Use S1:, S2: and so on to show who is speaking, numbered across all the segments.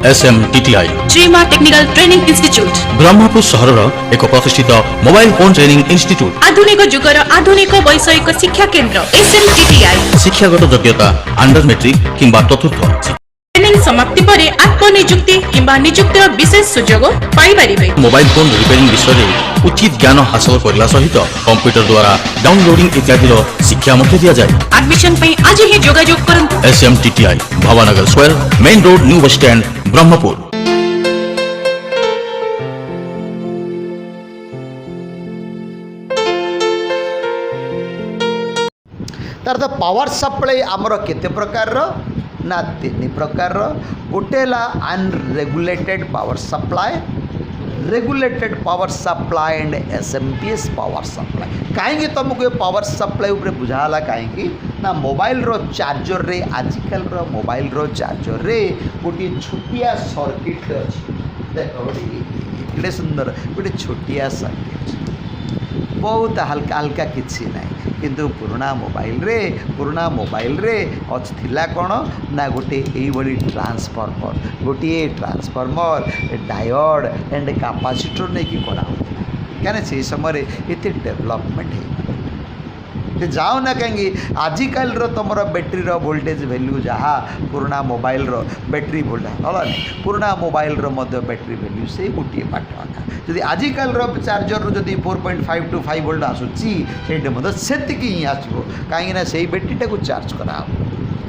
S1: SMTTI
S2: Shrima technical training institute
S1: Brahmapur सहर एक प्रतिष्ठित मोबाइल फोन ट्रेनिंग इंस्टीट्यूट
S2: आधुनिक जुगर आधुनिक वैषयिक शिक्षा केन्द्र SMTTI
S1: शिक्षागत योग्यता अंडर मेट्रिक किंबा चतुर्थ
S2: ट्रेनिंग समाप्ति पर आत्मनियुक्ति किंबा नियुक्तिर विशेष सुजोग पाई परिबे।
S1: मोबाइल फोन रिपेयरिंग विषय में उचित ज्ञान हासिल करने सहित कंप्यूटर द्वारा डाउनलोडिंग इत्यादि शिक्षा मध्य दि जाए।
S2: एडमिशन पे आज ही जोगाजोग करंतु।
S1: SMTTI Bhabanagar square main road new bus stand Brahmapur.
S3: तार तो पावर सप्लाई आमर केते प्रकार ना तीन प्रकार गोटे unregulated power supply regulated power supply and SMPS power supply. कहीं तुमको ये पावर सप्लाई उपरे बुझाला कहीं ना मोबाइल रो चार्जर रे आजिकल रो मोबाइल रो चार्जर रे गोटे छोटिया सर्किट अच्छी देख गोटे सुंदर गोटे छोटिया सर्किट बहुत हल्का हल्का किसी ना किंतु पुराना मोबाइल रे थिला कौन ना गोटे यही ट्रांसफॉर्मर गोटे ट्रांसफॉर्मर डायोड एंड कैपेसिटर नहीं कि करा क्या से समय ये डेवलपमेंट है जाओ ना कहीं आजिकल तुम बैटेरी वोल्टेज वैल्यू जहाँ पुराना मोबाइल बैटेरी वोल्टेज भल नहीं पुराना मोबाइल बैटेरी वैल्यू से गोटे बाट जदि आजिकल चार्जर जदि 4.5 to 5 वोल्ट आसूसी से ही आसो कहीं से बैटेरीटा को चार्ज करा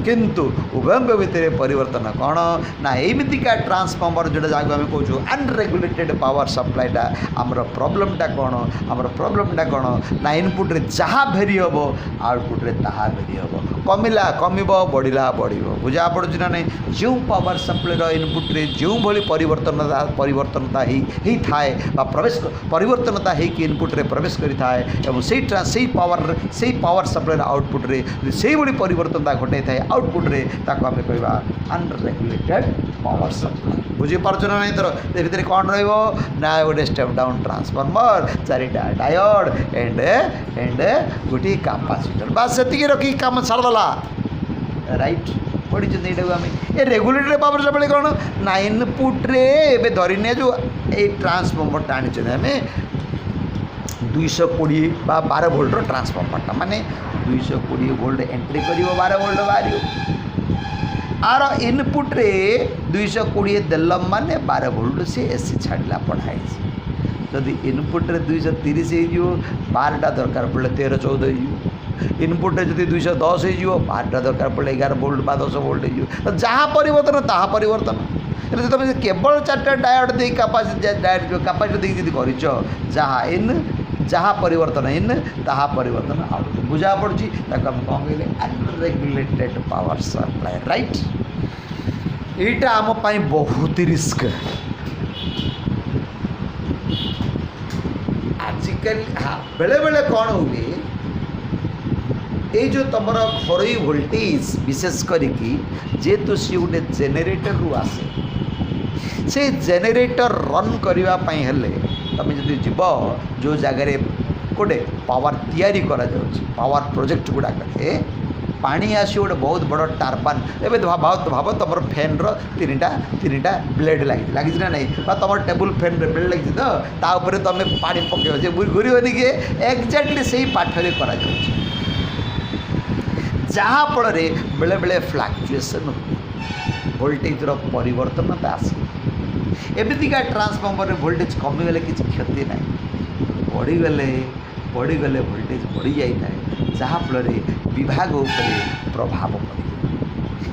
S3: किंतु उभयों भितर परिवर्तन कौन ना एमतीका ट्रांसफॉर्मर जोटा जहाँ आम कहूँ अनरेगुलेटेड पावर सप्लाईटा आमर प्रोब्लेमटा कौन आमर प्रोब्लेमटा कौन ना इनपुट रे जहाँ भेरी हम आउटपुट रे ताहा भेरी हम कमिला कमिब बढ़िला बढ़ बुझा पड़ुଛି ना नहीं जो पावर सप्लाई इनपुट रे जो भली परिवर्तनता ही थाए प्रवेश परिवर्तनता होगी इनपुट रे प्रवेश करी थाए एवं से पावर सप्लाई आउटपुट रे से भली परिवर्तनता घटे थाए आउटपुट रे ताको आमे कहबा अनरेगुलेटेड पावर सप्लाई बुझी पारछ ना नहीं तर ए भितर कोन रहइबो ना गोटे स्टेप डाउन ट्रांसफॉर्मर चारिटा डायोड एंड गोटे कैपेसिटर बस सेतिके रखी काम सरदला राइट पड़ी ये रेगुलेटेड पावर सप्लाई कौन ना इनपुट रे ए धरने जो ये ट्रांसफॉर्मर टाणी आम 220 बा 12 वोल्ट ट्रांसफॉर्मरटा माने 220 वोल्ट एंट्री कर 12 वोल्ट बाहर आर इनपुट रे 220 देल माने 12 वोल्ट से एसी छाड़ा पढ़ाई जदि इनपुट रे 230 हो 12टा दरकार पड़े 13 14 हो इनपुट रे जदि 210 हो 12टा दरकार पड़े 11 वोल्ट बा 10 वोल्ट हो जहाँ परिवर्तन ताहा परिवर्तन तुम केवल 4टा डायोड दे कैपेसिटर देखिए कर जहाँ इन जहाँ परिवर्तन इन ताहा परिवर्तन आउट बुझा पड़ी कौन कहले अनरेगुलेटेड पावर सप्लाई राइट यहाँ आम बहुत रिस्क आजिकल हाँ बेले बेले कौन हुए ये जो तुम घर वोल्टेज विशेष करिकी जेहेतु सी गोटे जेनेटर रु आसे से जेनेटर रन करने हेले तुम जब जीव जो जगार गोटे पावर तैयारी करा पावर प्रोजेक्ट गुड़ाक पानी आस गोटे बहुत बड़ टारबान ए भाव तुम फैन तीन टा ब्लेड लगी ना नहीं तुम टेबुल फैन ब्लेड लगी तो तुम पानी पकड़ घूरनी कि एक्जाक्टली से ही पाठरे करा जहाँ फल बेले बेले फ्लक्चुएसन वोल्टेज परिवर्तन आसे एमतीका ट्रांसफॉर्मर वोल्टेज कमीगले किसी क्षति ना बढ़ीगले वोल्टेज बढ़ी जाए जहाँ फल विभाग उपरे प्रभाव पड़े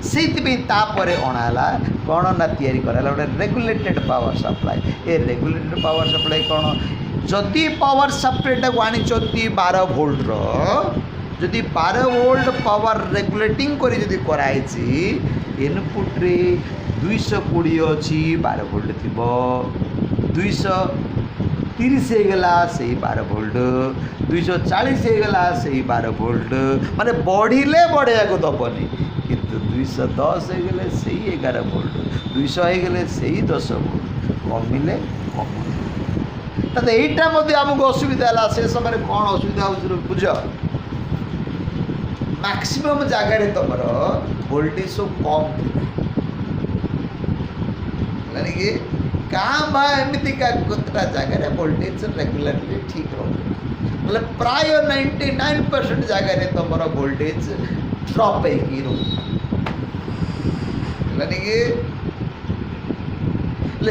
S3: से अणाला कौन ना तैयारी कराला गोटे रेगुलेटेड पावर सप्लाई ए रेगुलेटेड पावर सप्लाई कौन जदि पावर सप्लाईटा को आनी 12 वोल्ट जदि 12 वोल्ट पावर रेगुलेटिंग करी जदि कराई इनपुट रे 220 अच्छी 12 वोल्ट थी 230 होगला से 12 वोल्ट 240 होगला से 12 वोल्ट माने बढ़िले बढ़िया को दबनी किंतु 210 होगले से 11 वोल्ट 200 होगले से 10 वोल्ट कमिले कम तब यहाँ आमको असुविधा है से समय कौन असुविधा हो बुझ मैक्सिमम जगह तुम वोल्टेज सब कम कि गाँ बा एमती का केतटा जगह वोल्टेज रेगुलरली ठीक रोचे मतलब प्राय 99% जगह तुम वोल्टेज ड्रॉप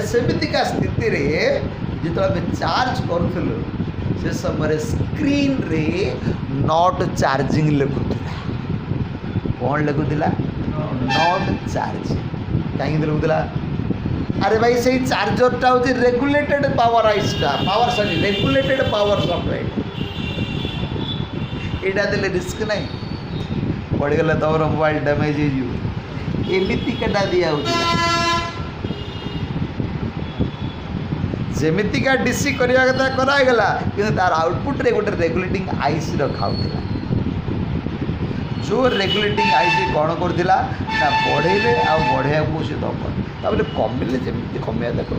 S3: सेमितिका स्थिति रे जो आम चार्ज करूँ से समय स्क्रीन रे नॉट चार्जिंग लिखुला कौन लिखुला नॉट चार्जिंग कहीं लिखुला अरे भाई से चार्जरटा हूँ रेगुलेटेड पावर आइसटा power sorry regulated power supply यहाँ देले रिस्क नहीं पड़गला तुम मोबाइल डैमेज होमती केटा दिया जमीतिका डीसी करवा कथा करागला कि तार आउटपुट रे गोटे रेगुलेटिंग आईसी रखाऊला जो रेगुलेटिंग आईसी कौन करथिला ना बढ़ेले आ बढ़िया को से दब कमिले जमी कमिया देखो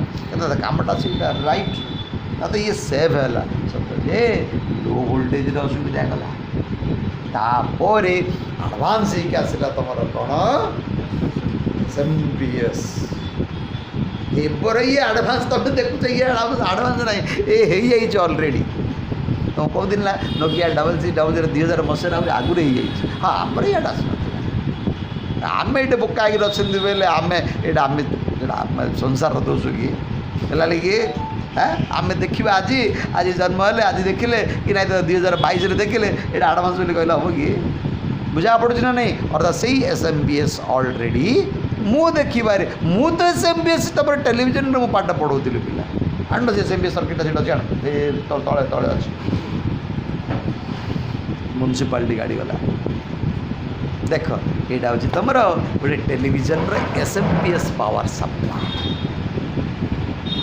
S3: कामटा से राइट ना तो ये सेव है सब जे लो वोल्टेज असुविधा गला तापर आडभांस होगा तुम कौन एमपीएस एपर ये आडभांस तुम देखुच ये आडभांस ना ये अलरेडी तुम कौ दिन नोकिया 0000 मसीहा आगुरी हाँ आम ये आम ये बोका अच्छे बोले आम ये संसार दोष कि है हाँ आम देखा आज आज जन्म है आज देखिले कि ना तो 2022 देखिले ये आडभांस बोली कहले हम कि बुझा पड़ुच ना नहीं अर्थात से एसएमबीएस अलरेडी मु देखिबारे मु तो एसएमबीएस तब टेलीविजन में मुझे पाठ पढ़ाऊली पिला आण से एसएमबीएस सर्किट से जान तले तले अच्छी म्यूनिसिपालिटी गाड़ी गला देख यहाँ हूँ तुम गोटे टेलीविजन एसएमपीएस पावर सप्लाई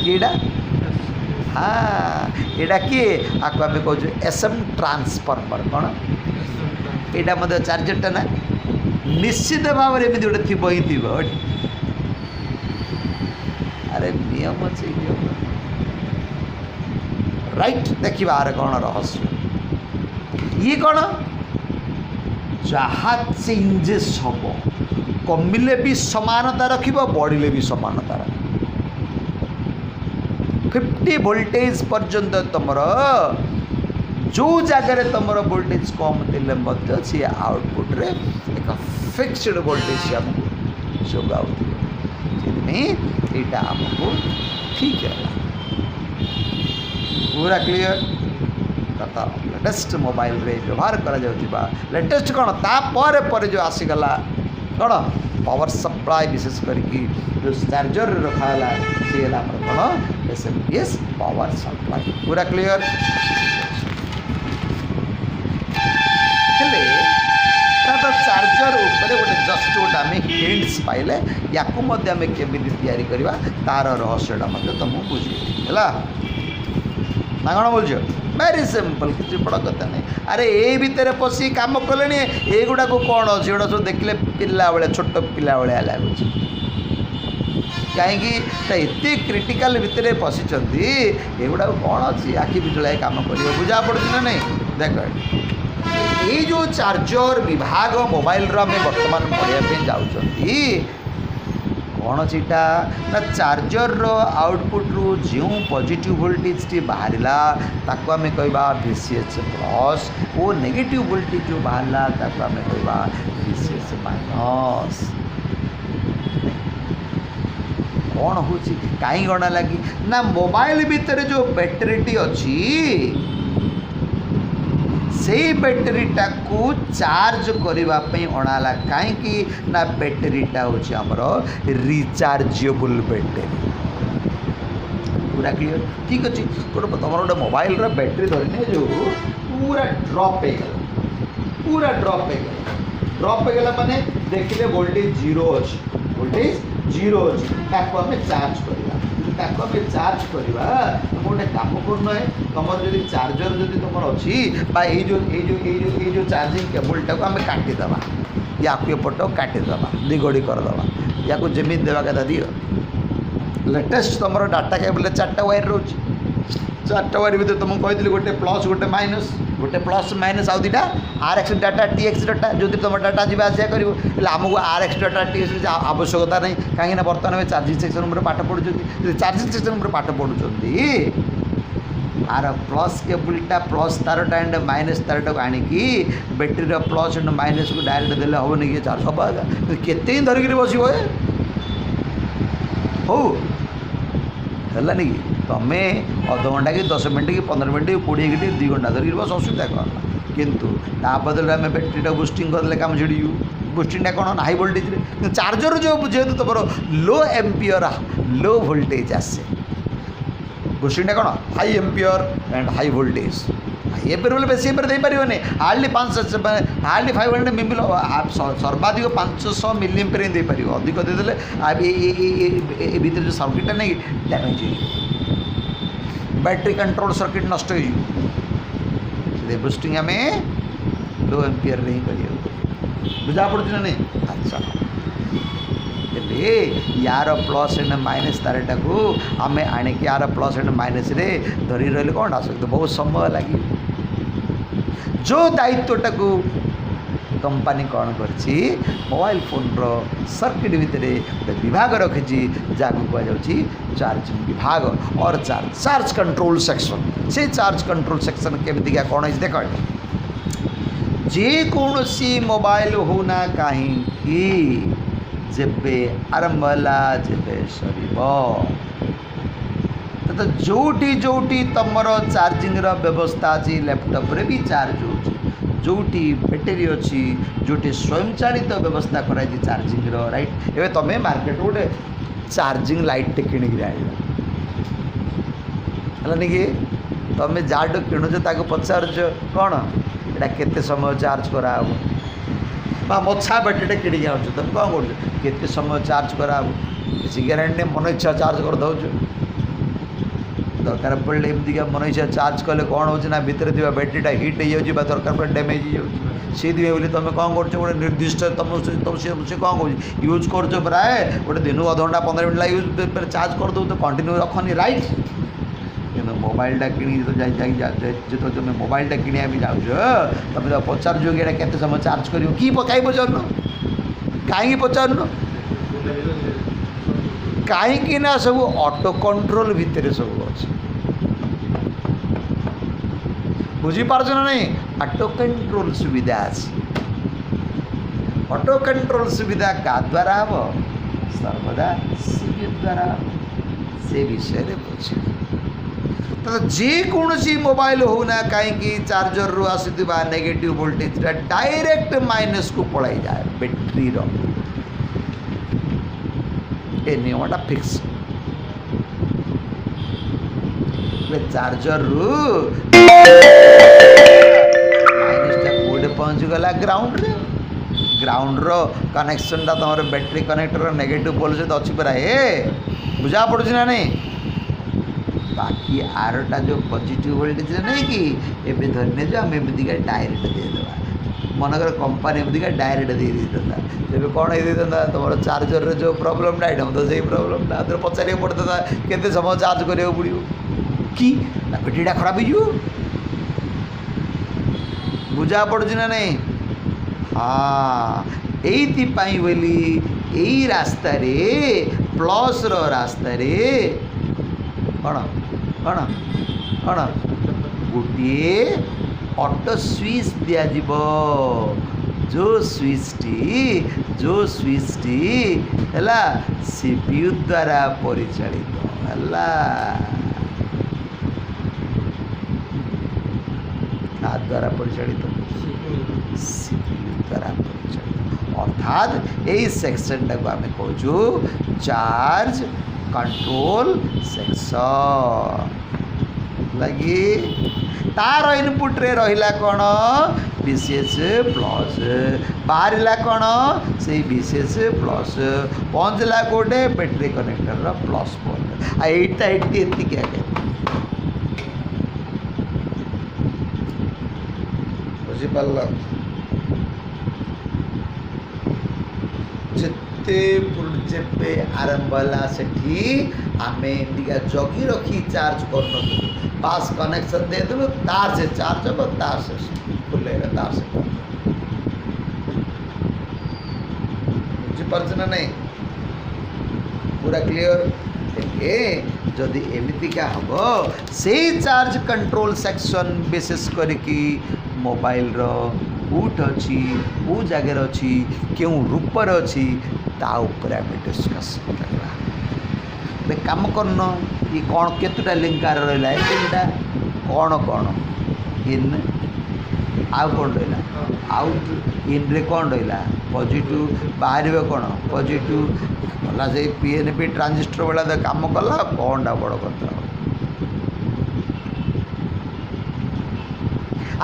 S3: ये हाँ यहाँ किए आपको आम कहूँ एसएम ट्रांसफॉर्मर कौन यहाँ मत चार्जरटा ना निश्चित भाव में गोटे थी ही थी अरे नियम अच्छे राइट देखा आर कौन रहस्य ये कौन जहाँ चेंजेस हम कमिले भी समानता रख बढ़िले भी समानता रख 50 वोल्टेज पर्यंत तुम जो जगार तुम वोल्टेज कम देले सी आउटपुट रे एक फिक्सड वोल्टेज से आमको जोगाऊ यहाँ आमको ठीक है पूरा क्लीयर तथा लेटेस्ट मोबाइल रे व्यवहार करा लेटेस्ट कौन तापर जो आसीगला कौन पावर सप्लाई विशेष करके जो चार्जर रखाला सी कौन एसएमपीएस पावर सप्लाई पूरा क्लीयर तो चार्जर उपरे गोटे जस्ट गोटे आम हिंट्स पाइले या केमी या तार रहस्यटा तुमको बुझे है ना कौन बुझ वेरी सिंपल किसी बड़ कथा नहीं अरे ये भितर पशि कम कले युवा को कौन अच्छे गुड़ा सब देखले पिला बेले छोट पिला भाया लगुच कहीं एत क्रिटिकाल भितर पशिंट युवा कौन अच्छी आखि बिजुला कम कर बुझा पड़े ना नहीं देख ये जो चार्जर विभाग मोबाइल रो आम बर्तमान पढ़ाई जाऊँगी कौन सीटा ना चार्जर रो आउटपुट रू जो पॉजिटिव वोल्टेज टी बाहरला ताको आम कहवा VCH प्लस और नेगेटिव वोल्टेज जो बाहरला ताको आम कहवा VCH माइनस कौन हो कहीं गणा लगी ना मोबाइल भितर जो बैटेरी अच्छी से बैटेरीटा को चार्ज करने अणाला कहीं ना बैटेरीटा हूँ आमर रिचार्जेबल बैटेरी पूरा क्लियर ठीक अच्छे तुम गोटे मोबाइल बैटेरी धरने जो पूरा ड्रॉप होगला माने देखिले वोल्टेज जीरो अच्छी वोल्टेज जीरो अच्छी ताको आम चार्ज करवा ताको आम चार्ज करवा तुम गोटे कम करना है तुम जो चार्जर जब तुम अच्छी जो चार्जिंग केबलटा को आम काटिदेवा या एपट काटिदेवा दिगड़ी करदे या जमी देवा कथा दियो लेटेस्ट तुम डाटा केबल 4टा वायर रोच 4टा वायर भितर तुमको कही गोटे प्लस गोटे माइनस गोटे प्लस माइनस आउ दुटा R X data T X data जो तुम डाटा जी आसा कर आमको R X data T X आवश्यकता नहीं कहीं बर्तमान में चार्जिंग सेक्शन पाठ पढ़ुं चार्जिंग सेक्शन पाठ पढ़ुं आर प्लस केबुलटा प्लस तारटा एंड माइनस तारटा आनिकी बैटेरी प्लस एंड माइनस को डायरेक्ट देले हेनी कि चार्ज हम केते धरिक बस हो है तुम्हें अध घंटा कि 10 मिनट कि 15 मिनट कि 20 मिनट 2 घंटा धरिक बस असुविधा कौन किंतु ता बदल में बैटेरीटा बुस्टिंग करदे कम छिड़ी बुस्टिंगटा कौन हाई वोल्टेज चार्जर जो जेहतु तुम लो एम्पियर लो वोल्टेज आसे बुस्टिंगटा कौन high ampere and high voltage high ampere बोले बेसी एम्पियर दे पारिबने हार्डली 500 मिल सर्वाधिक 500 मिली एम्पियर दे पार अधिक देदेले भीतर जो सर्किटा नहीं डैमेज बैटरी कंट्रोल सर्किट नष्ट हो बुस्टिंग आम लो एम्पियर नहीं कर बुझा पड़े ना नहीं अच्छा यार प्लस एंड माइनस तारटा को आम आणिक यार प्लस एंड माइनस रे धरी रही कौन आसक्त बहुत समय लगे जो दायित्वटा को कंपनी कौन कर मोबाइल फोन रो सर्किट भितर गोटे विभाग रखी जहाँ कहुच्छी चार्जिंग विभाग और चार्ज कंट्रोल सेक्शन से चार्ज कंट्रोल सेक्शन केमितिका कौन है देख जेकोसी मोबाइल होना कहीं जेबे आरंभ है जेबे सर तो जोटी जोटी तुमर चार्जिंग व्यवस्था अच्छी लैपटॉप रे भी चार्ज हो जोटी बैटेरी अच्छी जोटी स्वयं चालित व्यवस्था कराई चार्जिंग राइट एवं तुम्हें मार्केट गोटे चार्जिंग लाइट किण है कि तुम्हें जाडू किणुच पचारुच कौन एटा केते समय चार्ज करा बा मछा बैटेरी किणी आनु तुम कौन कर समय चार्ज करा किसी ग्यारंटी मन इच्छा चार्ज कर दौ दरकार पड़े एमतीका मन इच्छा चार्ज कले कौन हो भितर थी बैटेरीटा हिट हो दरकार पड़े डैमेज हो बोली तुम कौन कर गोटे निर्दिष्ट तुम से कौन कह यूज कर प्राय गोटे दिन को 1 घंटा 15 मिनट यूज चार्ज कर दो तो कंटिन्यू रखनी राइट कि मोबाइलटा कि जो तुम मोबाइलटा कि जाऊँ तुम तो पचार जो कि केते समय चार्ज कर कहीं पचार कहीं पचार कहीं ना सब ऑटो कंट्रोल भितर सब अच्छे बुझीपार ना नहीं ऑटो कंट्रोल सुविधा ऑटो कंट्रोल सुविधा क्या द्वारा हम सर्वदा सीपीयू द्वारा से विषय बुझे तो जेकोसी मोबाइल होना कहीं चार्जर रू आसुवा नेगेटिव वोल्टेज डायरेक्ट माइनस को पलाई जाए बैटेरी ए नियमटा फिक्स चार्जर रू माइनसटा कौटे पहुँची गला ग्राउंड रे ग्राउंड रो कनेक्शन टा तुम बैटेरी कनेक्टर नेगेटिव पोल सहित अच्छी परा ए बुझा पड़ुଛି ना नहीं बाकी आरटा जो पॉजिटिव वोल्टेज नहीं कि एवं धरने जो आम एमतीका डायरेक्ट देदेवा मनकर कंपनी एमतीका डायरेक्ट दे देता तेज कौन होता तुम चार्जर जो प्रोब्लेम आइटम तो सही प्रोब्लेम तो पचार पड़ता केते समय चार्ज करा पड़ो कि बैटेरीटा खराब हो बुझा पड़ुଛି ना नहीं हाँ यही बोली यही रास्ता प्लस रास्ता कौन कौन कौन गोटे ऑटो स्विच दिज्व जो स्विचटी है सीपीयू द्वारा परिचालित है द्वारा परिचालित सीपीयू द्वारा परिचालित अर्थात यही सेक्शनटा को आम कहूँ चार्ज कंट्रोल सेक्शन लगी तार इनपुट रे रहिला कौन विशेष प्लस बाहर कौन से विशेष प्लस पहुँचला गोटे बैटेरी कनेक्टर प्लस पोल आईटा एति आगे बुझीपार जेबे आरंभ है से आम एमतीका जगी रखी चार्ज कर बास कनेक्शन दे देबो तार से चार्ज हो तार से खुलेगा तार से बुझीपार ना नहीं पूरा क्लियर ए जदि एमितिका हम से चार्ज कंट्रोल सेक्शन विशेष करके मोबाइल कूट अच्छी कौ जगार अच्छी क्यों रूपर अच्छी ता ऊपर आम डिस्कस करवा कम करन ये कौन केतुटा लिंकार रहा है तीनटा कौन कौन इन आउ कौन रहा आउट इन रे कौन रहा पॉजिटिव बाहर कौन पॉजिटिव गला से पीएनपी ट्रांजिस्टर वाला तो काम कला कौन बड़ कथा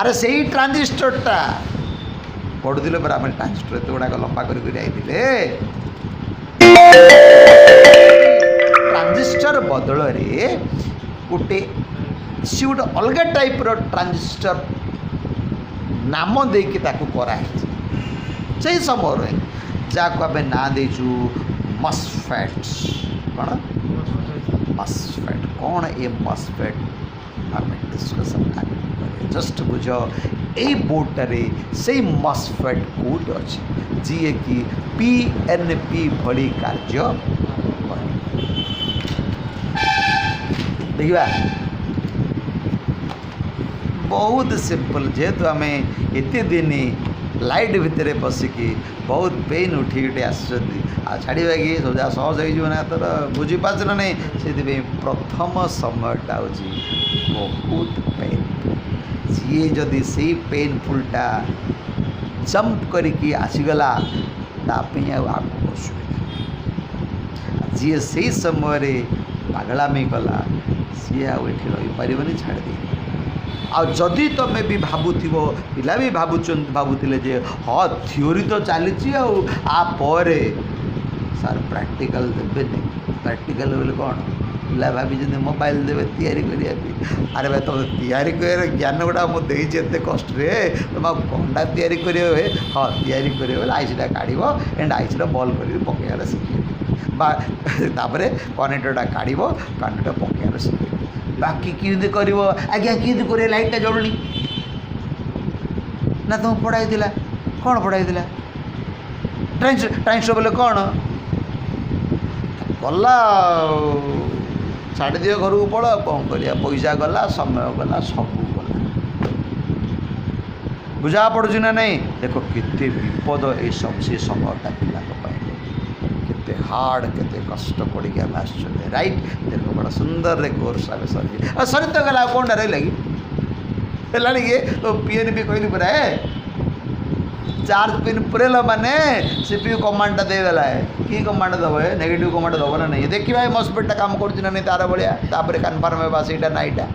S3: अरे से ही ट्रांजिस्टरटा पढ़ुले पर आम ट्रांजिस्टर एत गुड़ाक लंबा करते ट्रांजिस्टर बदल गोटे सी गोटे अलग टाइप ट्रांजिस्टर नाम देकी कराई से समय जहाँ आम ना देचु मस्फेट कौन मस्फेट कौन ए मस्फेट आम डिस्कसन जस्ट बुझ यही बोर्डे से मस्फेट कोड अच्छे जी कि पीएनपी भली कार्य देखा बहुत सिंपल जेहेतु आम एत दिन लाइट भितर बसिकी बहुत पेन उठी उठी आछाड़ा कि सोजा सहज हो तर बुझीपार ना नहीं से प्रथम समयटा हूँ बहुत पेन सी जदि से पेनफुलटा जंप करके आसीगला तापी आगे असुविधा जी से समय पागलामी कला सी आठ रही छाड़ दे आदि तुम्हें भी भावुव पिला भी भावुले जे हाँ थ्योरी तो चली आपर सार प्रैक्टिकल देवे प्रैक्टिकल बोले कौन पिला भाभी मोबाइल देवे तैयारी करने अरे भाई तुम तैयारी कर ज्ञान गुड़ा मुझे एत कष्ट तुम कंडा तैयारी कर हाँ तैयारी कर आईसीटा काढ़ एंड आईसीटा बल कर पकड़ शिखे कनेक्टरटा काढ़ कनेक्टर पकड़ शिखे बाकी किंदी कर आज्ञा किंदी कर लाइटा जलुनी ना तुम पढ़ाई कौन पढ़ाई ट्रांसफर बोले कौन गला छाड़ दियो घर को पड़ कौन करिया पैसा गला समय गला सब गला बुझा पड़ुची ना नहीं देखो केते विपद ये सब से समयटा पिला केते हार्ड केते कष्ट पड़ी आम आस राइट देखो बड़ा सुंदर रे कोर्स आम सर सरी तो गला कौन रही लगी है तो पीएनपी कहली पूरा चार्ज पिन पुरेल माने सीपीयू कमांडटा देदेला है कि कमांड दब है नेगेटिव कमांड दब ना नहीं देखिए मस्फेटटा काम कर नहीं तार भाया तापर कनफर्म होगा से नाईटा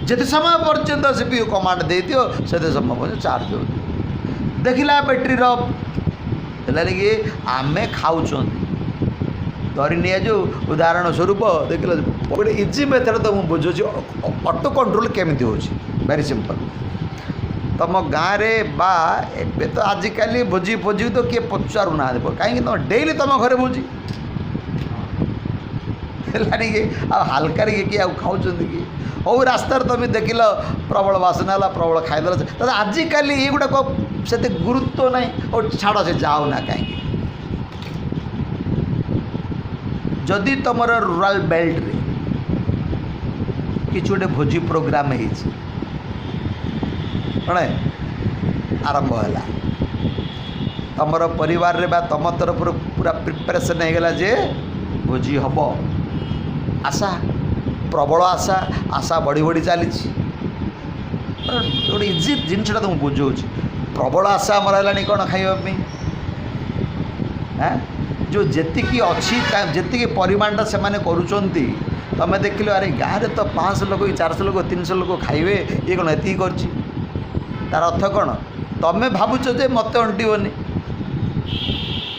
S3: जिते समय पर्यंत सीपीयू कमांड दे दियो से समय पर्यंत चार्ज हो देखला बैटेरी कि आम खाऊ धरी नि जो उदाहरण स्वरूप देख गोटे इजी मेथड तो मुझे बुझुची ऑटो कंट्रोल केमी हो वेरी सिंपल तुम गाँव में बा ए तो आजिकल भोजी भोजी तो किए पचारू ना कहीं तुम डेली तुम घरे भोजी है हल्का किए खाऊ कि हौ रास्तार तुम देख प्रबल बासना है प्रबल खाईदेल तो आजिकल ये गुड़ाक से गुरुत्व ना और छाड़ से जाओ ना कहीं जदि तुम रूराल बेल्ट रे कि गोटे भोजी प्रोग्राम हो आरंभ है तमर परिवार रे बा तम तरफ पूरा प्रिपरेशन हो गला जे भोजी हम आशा प्रबल आशा आशा बढ़ी बढ़ी चली गोटे इजी जिनसा तुम बुझाऊँ प्रबल आशा आमर है कौन खावाई जो जी अच्छी जी परिमाणटा से करुँच तुम देख लो अरे गाँव में तो 500 लोग 400 लोग 300 लोग खाइबे ये कौन ये कर तार अर्थ कौन तुम्हें भावुच जे मत अंटोनी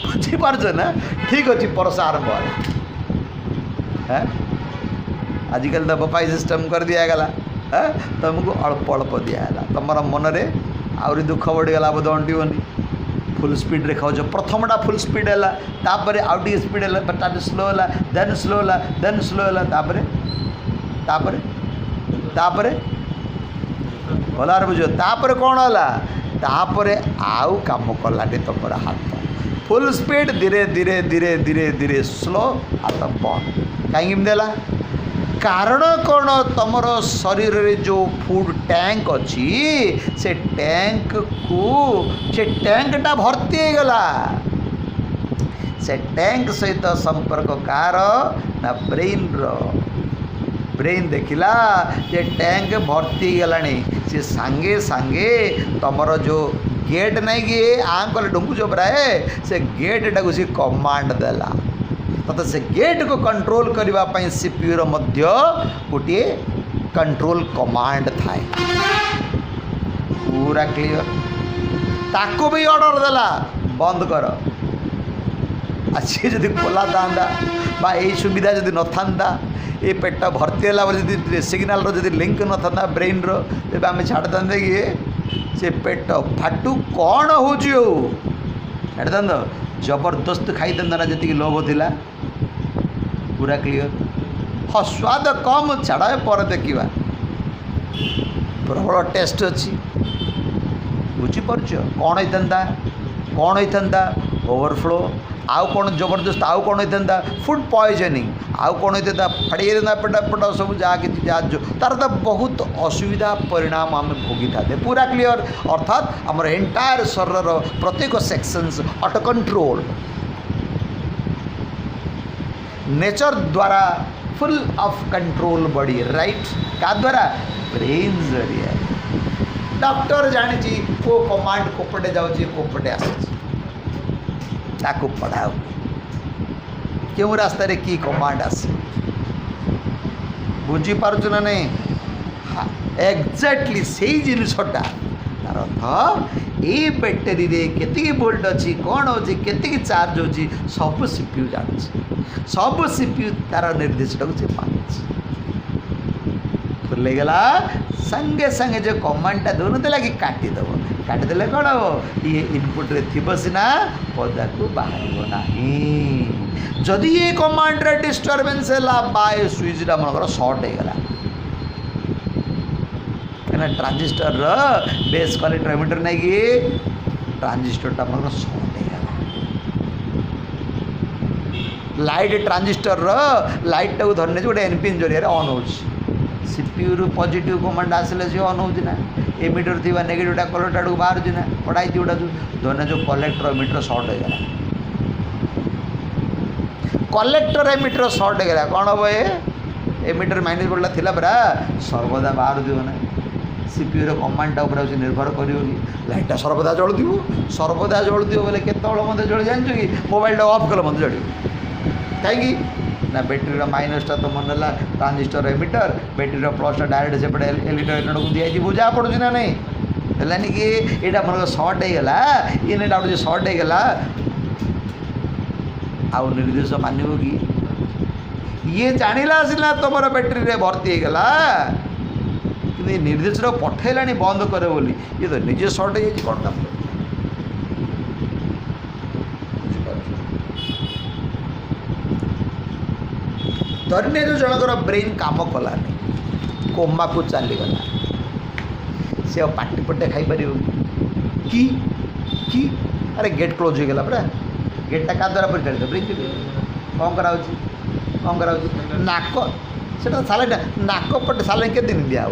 S3: बुझीपार ना ठीक अच्छे परसा आरंभ है आजिकल तो बफाई सिस्टम कर दिगला तुमको अल्प अल्प दिगला तुम मन में आहरी दुख बढ़ीगला बोध अंटोनी फुल स्पीड रे खाओ प्रथमटा फुल स्पीड है तापर आउ टे स्पीड है स्लो है देन स्लो है देन स्लो है तापर तापर तापर भलार बुझ तापर कौन है तापर आउ कम कलानी तुम हाथ फुल स्पीड धीरे धीरे धीरे धीरे धीरे स्लो हाथ बंद कहीं देला कारण कौन तुम शरीर रे जो फूड टैंक अच्छी से टैंक को से टैंकटा भर्ती हो गला से टैंक सहित संपर्क कार ना ब्रेन ब्रेन देखिला जे टैंक भर्ती गलानी से सांगे सांगे तुमर जो गेट नहीं कि आंकल डुंगु जो प्राए से गेट टाक सी कमांड देला तथा से गेट को कंट्रोल करने सीपीयू मध्य गोटे कंट्रोल कमांड थाए पूरा क्लियर ताको भी ऑर्डर देला बंद कर अच्छी जदि खोला था बा यही सुविधा जदि न था ये पेट भर्ती है सिग्नाल जदि लिंक न था ब्रेन तेज आम छाड़ था कि से पेट फाटू कौन हो छाड़ था जबरदस्त खाई था ना जी लोभ थिला पूरा क्लियर हाँ स्वाद कम छाड़ा पर देखा प्रबल टेस्ट अच्छी बुझीपार कौन होता कौन होता ओवरफ्लो आउ कौन जबरदस्त आउ कौन होता फूड पॉइजनिंग आउ कौन होता फाड़ी पेट पेट सब जहाँ कि जो तार तो बहुत असुविधा परिणाम आम भोगी था पूरा क्लियर अर्थात आमर एंटायर शरीर प्रत्येक सेक्शंस अट कंट्रोल नेचर द्वारा full of control body right का द्वारा ब्रेन जरिया डॉक्टर जानी को कमांड कोपटे जाऊँगी कोपटे आसू पढ़ाओ क्यों रास्ता रे की कमांड आस बुझीपार ना नहीं हाँ एक्जाक्टली से ही जिनसटा तार अर्थ ये बैटेरी रे केतिकी वोल्ट अच्छी कौन अच्छी केतिकी चार्ज होची सब सीपीयू जान सब सीपीयू तार निर्देशटा को पाँच खुले गला संगे संगे जो कमांडटा दोनों लगे काटिदेव काटिदेले कौन हम ये इनपुट रे थिबो सिना पदा को बाहर ना जदि ये कमांड रे डिस्टर्बेंस है बाय स्विचटा मनकर शॉर्ट हो गला कहीं ट्रांजिस्टर बेस क्वालिटी एमिटर नहीं कि ट्रांजिस्टरटा मन शॉर्ट हो गला लाइट ट्रांजिस्टर लाइट टाक धरने गोटे एनपिन जरिया ऑन हो सीपीयू रु पॉजिटिव कमांड आसिले से ऑन होची ना एमिटर थी नेगेटिवटा कलरटा आड़ बाहर ना पढ़ाई गोटा धरने जो कलेक्टर एमिटर शॉर्ट हो गला कलेक्टर एमिटर शॉर्ट हो गला कौन हम ये एमिटर माइनस बोर्डा थिला परा सर्वदा बाहर दिव ना सीपीयू रो कमांडटा ऊपर निर्भर करियो कि लाइटटा सर्वदा जळुदियो बोले केतबेले मते जळि जानछु कि मोबाइलटा ऑफ कले मते जळियो कहीं ना बैटेरी माइनसटा तो मन है ट्रांजिस्टर एमिटर बैटेरी प्लसटा डायरेक्ट से एलईडी एनोड को दिखाई बुझा पड़ू ना नहीं है कि यहाँ मन सर्ट होगा ये नेट आउट सर्ट होगा आउ निर्देश मानव कि ये जानिला सिला तुम बैटेरी रे भर्ती होगा कि निर्देश पठेला बंद करे बोली ये तो निजे सर्ट हो कौन काम धरने जो जनकर ब्रेन काम कलानी कोमा को चलीगला से पाटी पटे खाईपर कि अरे गेट क्लोज हो गला पूरा गेटा क्या द्वारा परिचालित ब्रेन कौन करा नाक से सालाइन नाक पटे सालाइन के दिन दिया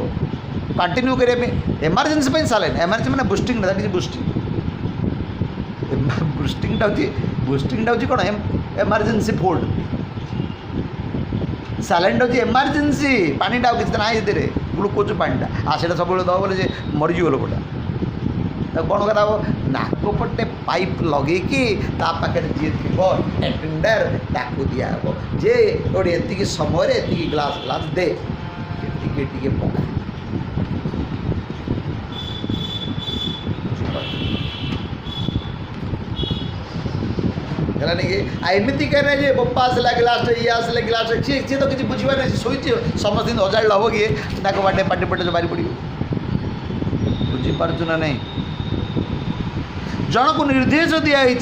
S3: कंटिन्यू करने एमरजेंसी सालाइन एमरजेंसी मैंने बुस्टिंग दैट इज बुस्टिंग बुस्टिंगटा हूँ कौन एमरजेंसी फूड सालाइनटा हूँ एमरजेंसी पानीटा किसी ना ये ग्लुकोज पानीटा आटा सब दब बोले मरीज लोकटा तो कौन करा नाक पटे पाइप लगे पाखे जी थी अटेंडर ताकू दिहब जे गोटे एति समय एति ग्लास ग्लास दे टे पका एमती कहे बप्पा आसला गिलास ये आसला गिलास सी तो किसी बुझे ना शोची समस्त हजार हम कि नाक बाटे पाटी पटे जो बारी पड़ बुझीपार ना नहीं जन को निर्देश दिखाई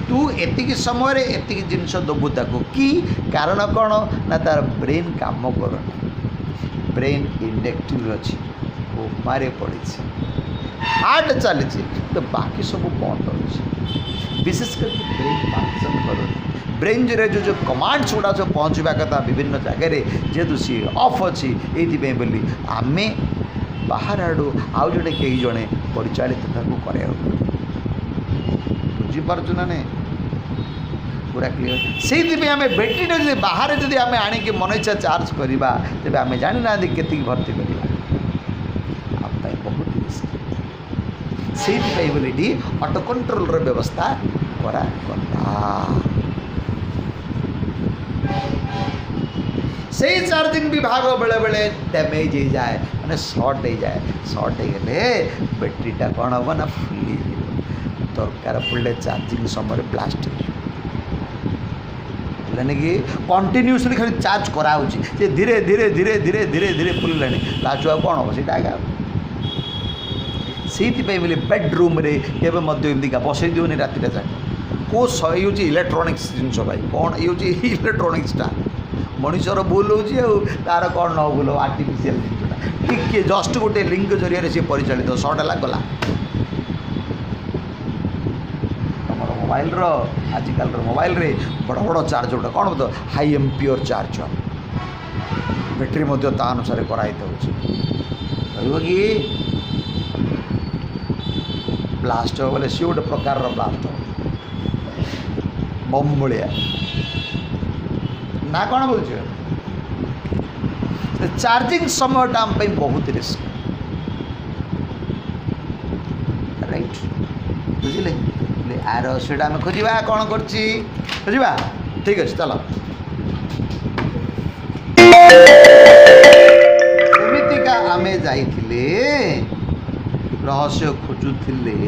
S3: तू एतिक समय एतिक जिनस दबू ताको कि कारण कौन ना तार ब्रेन काम कर ब्रेन इंडेक्टिव अच्छी वो मारे पड़ी हार्ट चली तो बाकी सब बंद अच्छे विशेष करके ब्रेन फंक्शन कर ब्रेन जो जो कमांड्स गुड़ा जो पहुँचवा कथा विभिन्न जगह जेहेतु सी ऑफ अच्छी ये बोली आम बाहर आड़ू आउ जड़े कई जड़े परिचालित कर बुझीपार ना नहीं पूरा क्लीयर से आम बैटेरी जो बाहर जब आम आणिक मन इच्छा चार्ज करवा तेज आम जानी ना के भर्ती करवा बहुत से बोली ऑटो कंट्रोल व्यवस्था करा से चार्जिंग विभाग बेले बेले डैमेज हो जाए मैंने सर्ट हो जाए सर्ट हो गले बैटेरीटा कौन हम ना फुली दरकार पड़े चार्जिंग समय ब्लास्ट हो कि कंटिन्यूसली खाली चार्ज कराऊँ धीरे धीरे धीरे धीरे धीरे धीरे फुलला लास्ट कौन हम से आगे से बोले बेडरूम रे केमती बसई दिवनी राति को यूज इलेक्ट्रोनिक्स जिनस भाई कौन यूज इलेक्ट्रोनिक्सटा मनुष्यर भूल हो तार कौन न भूल आर्टिफिशियल जिनटा टी जस्ट गोटे लिंक जरिए सी परिचालित सर्ट है गला मोबाइल आजिकल मोबाइल रे बड़ बड़ चार्ज गोटा कौन तो हाई एम्पियर चार्जर बैटेरी ता अनुसार कराई कि ब्लास्ट हो बोले सी गोटे प्रकार ब्लास्ट हो बम भाया ना कौन बोल चार्जिंग समय आम बहुत रिस्क राइट बुझे आर से आम खोजा कौन खोजा ठीक अच्छे चलो एमतीका आम जाइले रहस्य खोजुले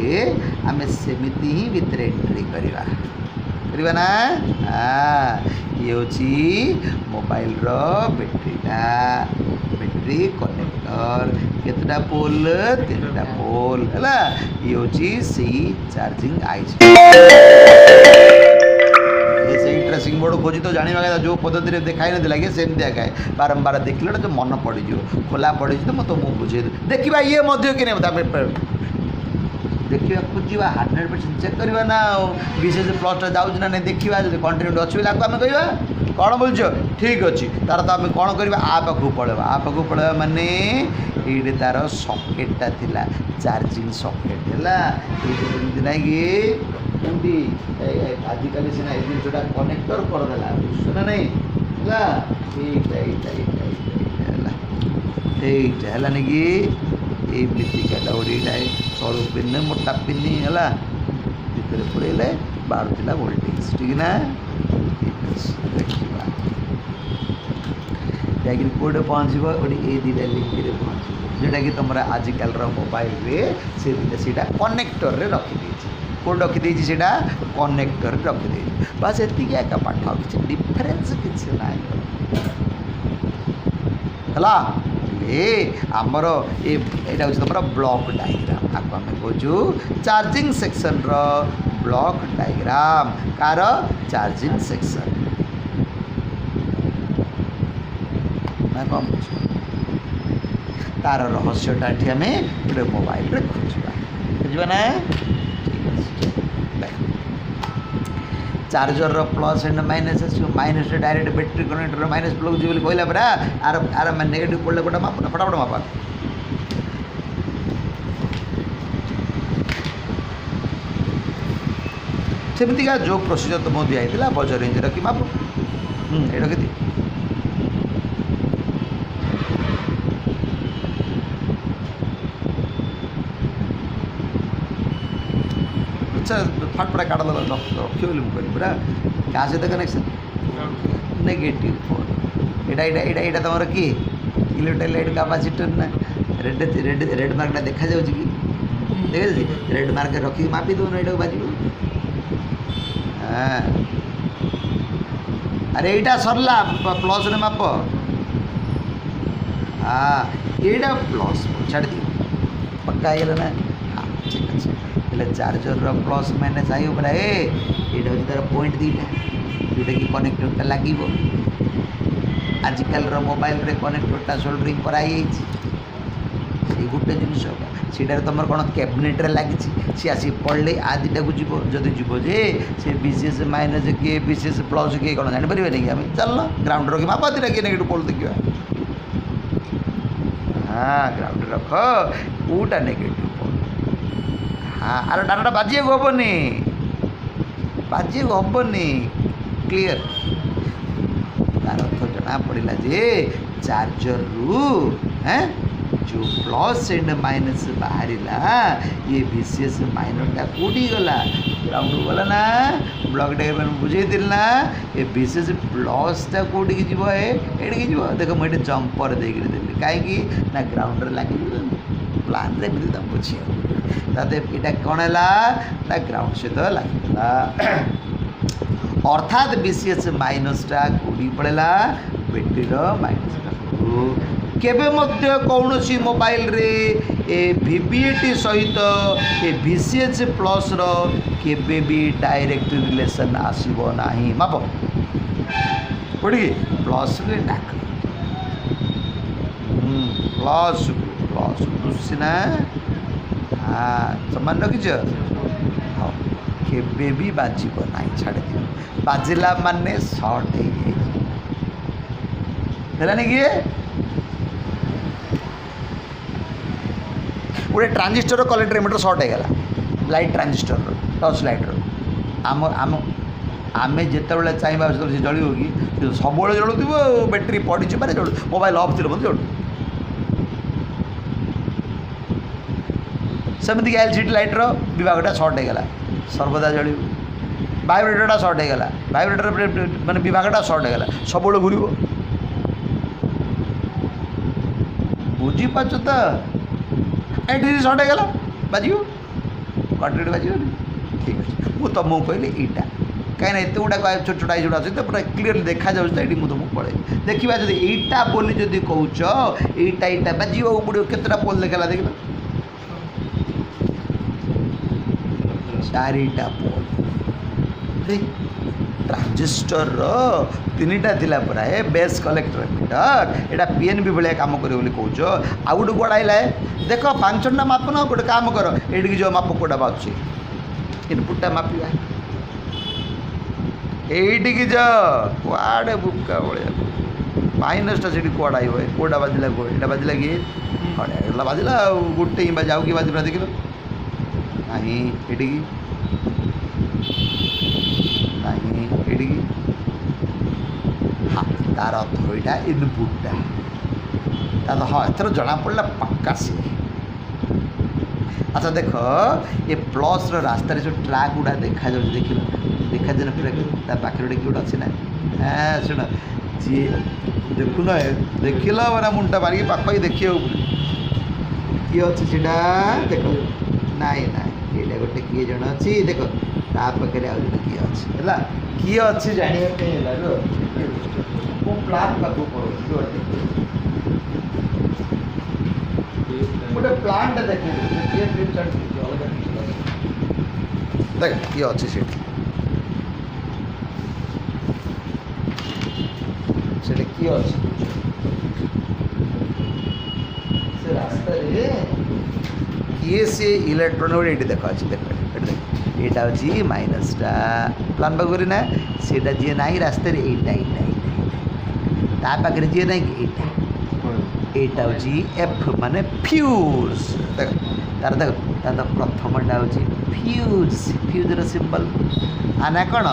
S3: आम सेमती ही भितर एंट्री करवा ना ये हूँ मोबाइल बैटेरीटा बैटेरी कनेक्टर केतटा पोल 3टा पोल है ये हूँ से चार्जिंग आईसी ट्रेसिंग बोर्ड खोजी तो जाना जो पद्धति देखा ना लगे सेमती आए बारंबार देखले तो मन पड़ खोला पड़ी तो मैं तुमको बुझे देखा ये कि नहीं देखा खोजा 100% चेक करवा ना विशेष प्लसटा जाऊँ ना नहीं देखा जो कंटिन्यू अच्छी बोले आम कह कौन बोल ठीक अच्छे तार तो आम कौन करवा आ पाखु पड़ेगा माने ये तार सकेटा थिला चार्जिंग सकेट है ना कि आजिकल सीना ये जिनसा कनेक्टर करदेला सुना नहीं है कि ये मिट्टिकाटा गोटे सरू पिन मोटा पिन है भितर पुरेले बाहर वोल्टेज ठीक ना देखा जाकि कौटे पहुँच गोटे ये 2टा लिंक पहुँच जोटा कि तुम आजिकल मोबाइल रे से कनेक्टर रे रखिदे कौट रखिदे से कनेक्टर रखिदे बस एति एका पाठ किसी डिफरेन्स किसी ना है आमर यहाँ हूँ तुम ब्लॉक डायग्राम आपको आम कहूँ charging section block diagram car charging section ना कौन तार रहस्यटा ये आम गोटे मोबाइल रे खोजा ना charger plus and minus minus direct battery connector minus plug जी कहला परा आर आर नेगेटिव पड़े गोटे माप फटाफट मापा सेमतिका जो प्रोसीजर तुमको दिखाई बजर रेंज रखी माप ये रखी अच्छा फटफटा काट रखिए बोली पूरा क्या सहित कनेक्शन नेगेटिव फोन यहाँ तुम कि इलेक्ट्रोलाइट कैपेसिटर ना रेड रेड रेड मार्कटा देखा जाऊँ कि देखा रेड मार्क रखी मापी दौन यहाँ बाज अरे यहाँ सरला प्लस रे माप हाँ यहाँ प्लस छाड़ दी पक्का है ना हाँ ठीक अच्छे चार्जर प्लस माइनस आई पड़ा यहाँ हूँ तार पॉइंट 2टा जोटा कि कनेक्टरटा लगे आजिकल मोबाइल रे कनेक्टरटा सोल्डरिंग कराई से गोटे जिनिस सीटार तुम कौन कैबिनेट लगी सी आसी पढ़ले आ दुटा को जीव जदि जीव जे से बीसीएस माइनस किए बीसीएस प्लस किए कौन जापर नहीं आम चल ग्राउंड रखी मापा दुटा किए नेगेटिव पोल देखा हाँ ग्राउंड रख कौटा नेगेटिव पोल हाँ आर डाटा बाजी हेनी बाजी हेनी क्लीयर तार अर्थ जना पड़ा जे चार्जर रु हैं जो प्लस एंड माइनस बाहर ये बीसीएस माइनसटा कौटी गला ग्राउंड गला ना ब्लॉक डायग्राम बुझे ना ये बीसीएस प्लसटा कौटी की जीव एडिकी जीव देख मुझे जंपर देकर देली कहीं ना ग्राउंड लगे प्लान रे मिलता बुझे ताते इटा कौन है ना ग्राउंड सहित लगला अर्थात बीसीएस माइनसटा कौटी पड़ेगा बैटेरी माइनस केबे मध्य कौनसी मोबाइल रे ए वीवीएटी सहित ए बीसीएच प्लस रो केबे भी डायरेक्ट रिलेशन आसीबो नाही माप पड़ी प्लस रे डाक प्लस प्लस बुझना हाँ समान रखिछ हाँ केबे भी बाजिबो नाही छाड़ दियो बाजिला माने शॉर्ट है हेला नहीं कि गोटे ट्रांजिस्टर कलेक्टर एमिटर सर्ट होगा लाइट ट्रांजिस्टर टच लाइट आम आम आम जिते चाहिए से जल कि सब जलुव बैटेरी पड़ी मारे जलु मोबाइल अफ थी जलु सेमती एलसीडी लाइटर विभागटा सर्ट होगा सर्वदा जल वाइब्रेटरटा सर्ट होगा वाइब्रेटर माने विभागटा सर्ट होगा सब घूर बुझीपार तो एटी सर्ट होगा बाज कंट्रेक्ट बाज ठीक अच्छे मुझे तुमको कहली यहाँ कहीं एत गुड़ा छोट छोटा जोड़ा अच्छे तो पूरा क्लीयरली देखा जाऊँ ये मुझे तुमको पढ़े देखा जब यहाँ बोली जदि कौच यहाँ बाज पड़ो केतटा पोल देखा देख चारिटा पोल ट्रांजिस्टर तीनटा थिला परा है बेस कलेक्टर मीटर एटा पीएनबी भाया काम कर कौच आउ गोटे गोड़ाइला देख 5टा माप न गोटे काम कर ये जो माप कोटा बाजू इनपुटा मापा ये जाड़े बुका भाया माइनसटा से कड़ा कौटा बाजिला यहाँ बाजिला कि कड़ा बाजिला गोटे ही बाज आउ कि बाजिला देख लो ना ये हाँ तार अर्थ यहाँ इनपुटा तो हाँ एथर जना पड़ा पक्का सी अच्छा देख ये प्लस रास्तार जो ट्राक गुड़ा देखा जाए देख देखा जाए पूरा पाखे गोटे किए अच्छे ना हाँ शुण जी देख न देख ला मुंडा मारिक पाखी देखिए किए अच्छे से देख नाई ना ये गोटे किए जन अच्छी देख ता पाखे आउ जो किए अच्छे है किए अच्छे जानवर प्लान पाक गोटे प्लांट देख देख किए अच्छे से किए अच्छे से रास्ता किए सी इलेक्ट्रोनिक ये देख अच्छे देख यहाँ हूँ माइनसटा प्लान पाक ना सीटा जी ना रास्ता पाखे जी ना यहाँ हूँ एफ माने फ्यूज देख तार देख तार प्रथमटा हूँ फ्यूज फ्यूजर सिंबल आना कौन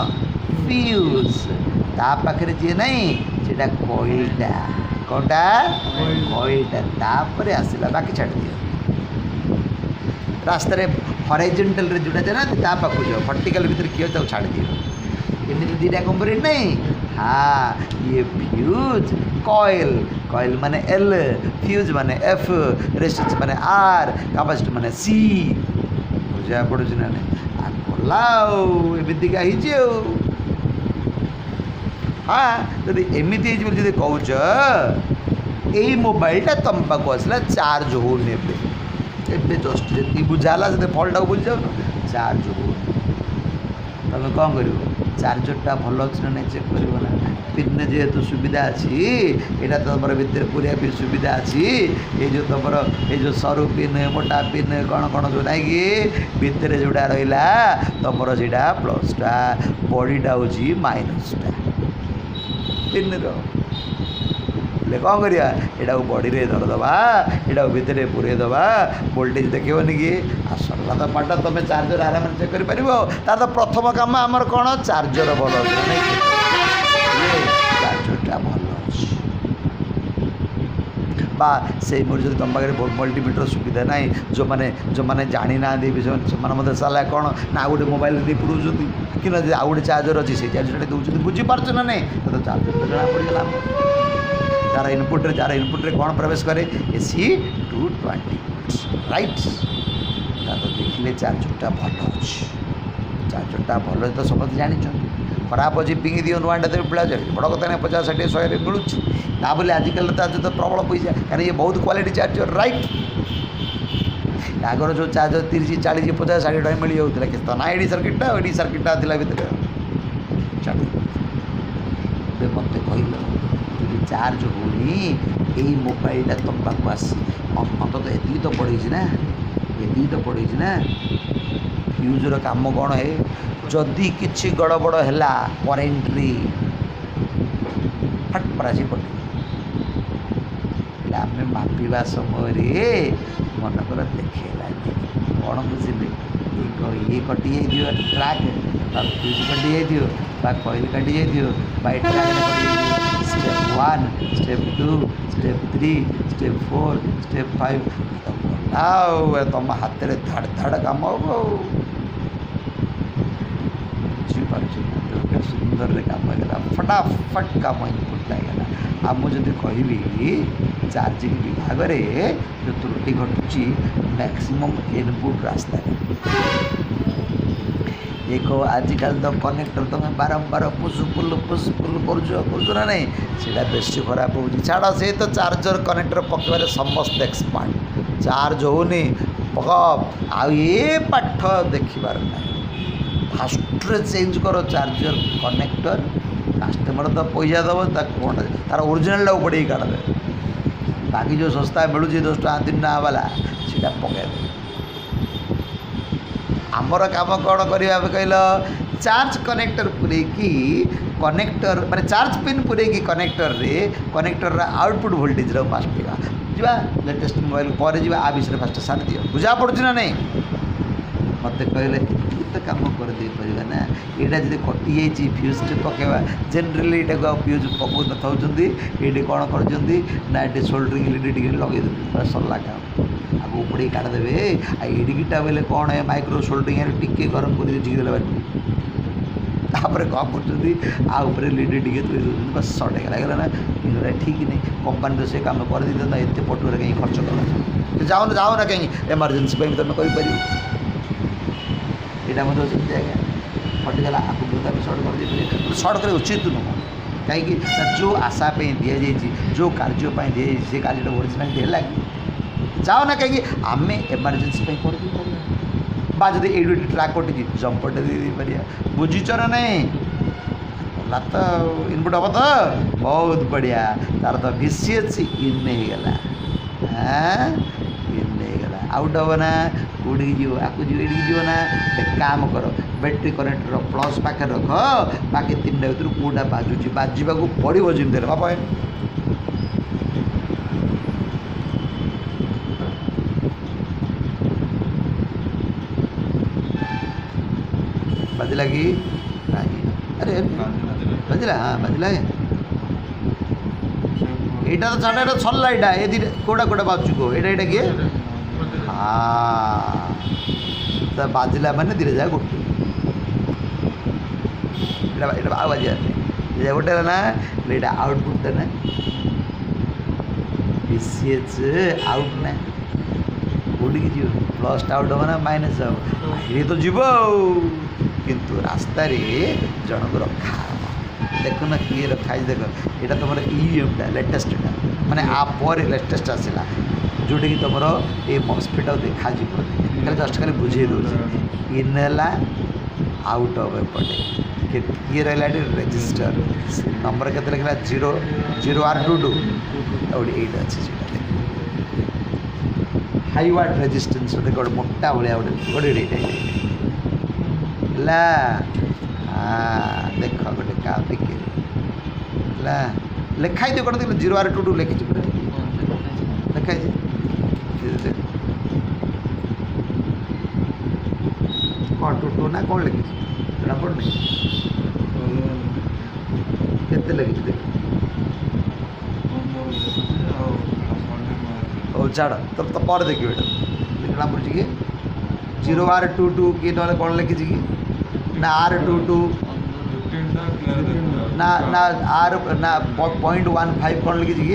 S3: फ्यूज ता पाखे जी ना से कईटा कौटा कईटा आसला बाकी छाड़ दियो रास्तार हॉरिजॉन्टल रे जोड़ा जाए ना पाक जाओ वर्टिकल भीतर किए छाड़ दियो एमती दुटा कंपोनेंट नहीं हाँ ये फ्यूज कॉइल कॉइल माने एल फ्यूज माने एफ रेजिस्टेंस माने आर कैपेसिटी माने सी बुझा पड़ो ना नहीं एमतीका हाँ जब एमती जब कौच यही मोबाइलटा तुम पाक आसला चार्ज हो जस्ट जी बुझाला से फल्टा को बुझी जाओ चार्ज हो तुम कौन कर चार्जरटा भल अच्छे ना नहीं चेक कर पिन जेहेतु सुविधा अच्छी यहाँ तो तुम भितर पूरा भी सुविधा अच्छी ये जो तुम ये जो सरू पिन मोटा पिन कौन कौन जो ना कि भितर जोड़ा रहा तुम से प्लसटा बॉडीटा हूँ माइनसटा पिन कौन करिया यहाँ बॉडी रे धरदबा यहाँ भितर पूरे दबा वोल्टेज देखनी कि सरला तो पाठ तुम चार्जर आराम चेक कर तार तो प्रथम काम आमर कौन चार्जर भल चार्जरटा भल बा से मोर जो तुम पाखे मल्टीमीटर सुविधा ना जो मैंने जानी ना से साला कौन ना गोटे मोबाइल दे पुराउं कि आउ गोटे चार्जर अच्छी से चार्जर दूसरी बुझीपार ना नहीं तो चार्जर तो जना पड़गला जार इनपुट रे कौन प्रवेश करे AC 220 राइट तो देखिले चार्जरटा भल अच्छे चार्जरटा भल तो समझ जानी खराब अच्छी पिंगी दियो नुआटा देवे पिला बड़ कथा नहीं 50 60 100 मिलूँ ना बोले आजिकल चार्जर तो प्रबल पैसा कहीं ये बहुत क्वालिटी चार्जर राइट आगर जो चार्जर 30 40 50 60 टाइम मिल जाऊला कि ना एडी सर्किटा था भितर चलो मत कहल चार्ज होनी यही मोबाइलटा तुम पाक आस अंत तो ये तो पड़े ना ये तो पड़े ना फ्यूजर काम कौन है जदि किसी गड़बड़ है करेन्ट्री फट परासी पड़े आम मापा समय मनकर देखला कौन बुझे ये कटि ट्राक फ्यूज कटि कॉइल कटि truck step 1 step 2 step 3 step 4 step 5 तुम हाथ में धाड़ धाड़ काम हो सुंदर काम होगा फटाफट काम इनपुट लगेगा आ मुझे कहबी चार्जिंग विभाग में जो त्रुटि घटुची मैक्सिमम इनपुट रास्ता एक आजिकल तो कनेक्टर तुम बारंबार पुष्पुल कर ना नहीं सीटा बेस खराब हो छाड़ से तो चार्जर कनेक्टर पकड़ समस्त एक्सपर्ट चार्ज होनी पक आ पाठ देखिबार ना फास्ट चेंज करो चार्जर कनेक्टर कस्टमर तो पैसा दब कौन तार ओरिजिनाल पड़े काट दे बाकी जो सस्ता मिलूँ 10 टका 3 टका वाला सीटा पकड़ आमर काम कौन करवा कहल चार्ज कनेक्टर पूरे की कनेक्टर माने चार्ज पिन पूरे की कनेक्टर रे कनेक्टर आउटपुट वोल्टेज मापिवा जा लेटेस्ट मोबाइल पर जा आ विषय फास्ट सारी दियो बुझा पड़ुछि ना नहीं मत कहले तो कम कर दे परिबा ना एटा जदि कटि जाइछि फ्यूज टे पकेवा जनरली एटा फ्यूज पकौ न थाउछंदी एटे कोन करछंदी ना एटे सोल्डरिंग एलईडी टिके लगे दे सरला काम आगो उपड़े काट देबे आ एडिकिटा बेले कोन है माइक्रो सोल्डरिंग टिके गरम कर झिक देला तापर कम करछंदी आ ऊपर एलईडी टिके तो बस शॉर्ट गला ना इनरा ठीक नहीं कंपनी तो से काम कर दी तो एते पटुरे कहीं खर्च कर जाओ ना कहीं इमरजेंसी पे तुम कर पारि यहाँ मतलब जगह फटिगला आपको सर्ट कर सर्ट कर उचित नुह कहीं जो आशा दि जाइए जो कार्य दि से कार्य ओरिजिनाल है कि जाओ ना कहीं आम एमरजेंसी कर बा जब ये ट्राक कटि जंपरटे दे पार बुझीच ना नहीं तो इनपुट हम तो बहुत बढ़िया तार तो VCH इन गला हाँ इन गला आउट हम ना कौटी जीव आपको जीव जीव ना एक काम कर बैटेरी कनेक्टर प्लस पाखे रख बाकी 3टा भर कौटा बाजुची बाजवा को पड़ो जमी बापा बाजिला कि अरे बाजिला हाँ बाजिला यहाँ तो छाड़ा सरला यहाँ ये कौटा कौटा बाजू को यहाँ किए हाँ तो बाजिला मैंने धीरे जा गोटे बाजी गोटे ना यहाँ आउटपुट ना VCH आउट ना कौटी जी प्लस आउट हम ना माइनस हम ये तो जीव किंतु रास्ता जनक रखा देखुना किए रखा देख यहाँ तुम EMटा लेटेस्टा माने आप लेटेस्ट आसला जोटा कि तुम ये मस्फिट देखा खाली जस्ट खाली बुझे दूसरी इन है आउट ऑफ एपटे ये रहा रेजिस्टर नंबर के लिखला 0R22 और 8 अच्छे हाई वाट रेजिस्टेंस गोटे मोटा भाया गोटे ला हाँ देख गोटे का टिके लिखाई दियो कौन 0R22 लिखी लिखाई कौन 22 ना कौन लिखी जना पड़नी केते लिखी देख ओ छाड़ तब तो पर देखियो एटा लिखना पड़छ कि 0R22 कि नले कौन लिखी कि ना R22 ना ना R ना 0.15 कौन लिखी कि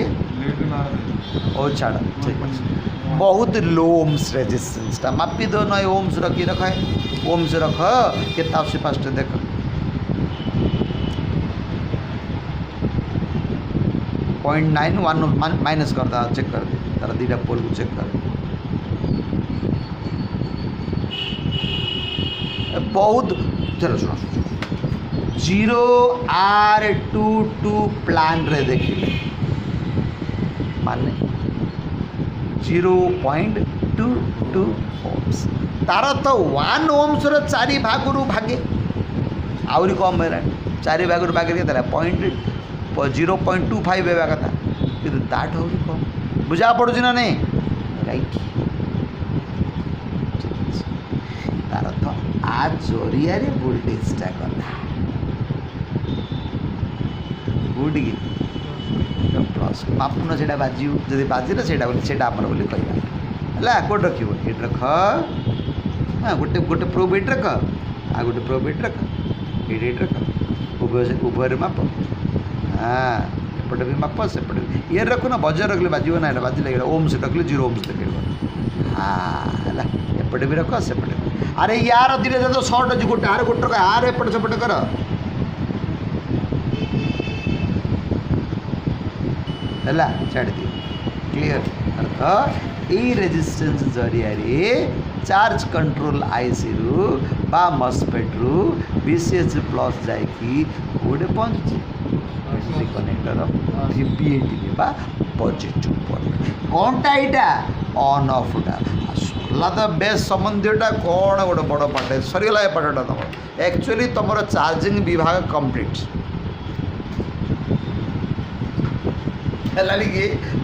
S3: ओ छाड़ ठीक है बहुत लो ओम्स रेजिस्टेंस टा मापी दो न ओम्स रखी रख ओम्स रख केते आसी फास्ट देख 0.91 माइनस कर दा चेक कर दे तारा दीटा पोल को चेक कर बहुत चलो सुनो 0R22 प्लान रे देखिले माने 0.22 ओम्स तार तो 1 ओम्स रो 4 भागरु भागे आउरी कम है 4 भागरु भागे के तला 0.25 हेबा कथा किंतु ताठ हो कम बुझा पड़ुछि ना नहीं राइट तार तो आ जरिया रे वोल्टेज टा गला गुड की प्लस मापुन से बाजू जब बाजिला से बोली कहला है कौट रख ये रख हाँ गोटे गोटे प्रोब एट रख आ गोटे प्रोब एट रख ये रख उभय माप हाँ एपटे भी माप सेपटे भी ये रखु ना बजार रखले बाजो ना बाजिले ओम्स रखले 0 ओम्स देखेगा हाँ है एपटे भी रख सेपटे भी अरे यार धीरे धीरे तो सर्ट अच्छी गोटे आर गोटे रख आर एपटे सेपटे कर है छाड़ दिए क्लीयर अर्थ यही रेजिस्टेंस जरिया चार्ज कंट्रोल आईसी रु बा मस्फेट रु बीसीएच प्लस जाकि गोटे पहुँची कनेक्टर पीएटी बा पॉजिटिव पोर्ट कौनटा यहाँ ऑन ऑफ ला तो बेस संबंधीटा कौन गोटे बड़ पार्ट सरीगला ए पार्टा तुम एक्चुअली तुम चार्जिंग विभाग कंप्लीट है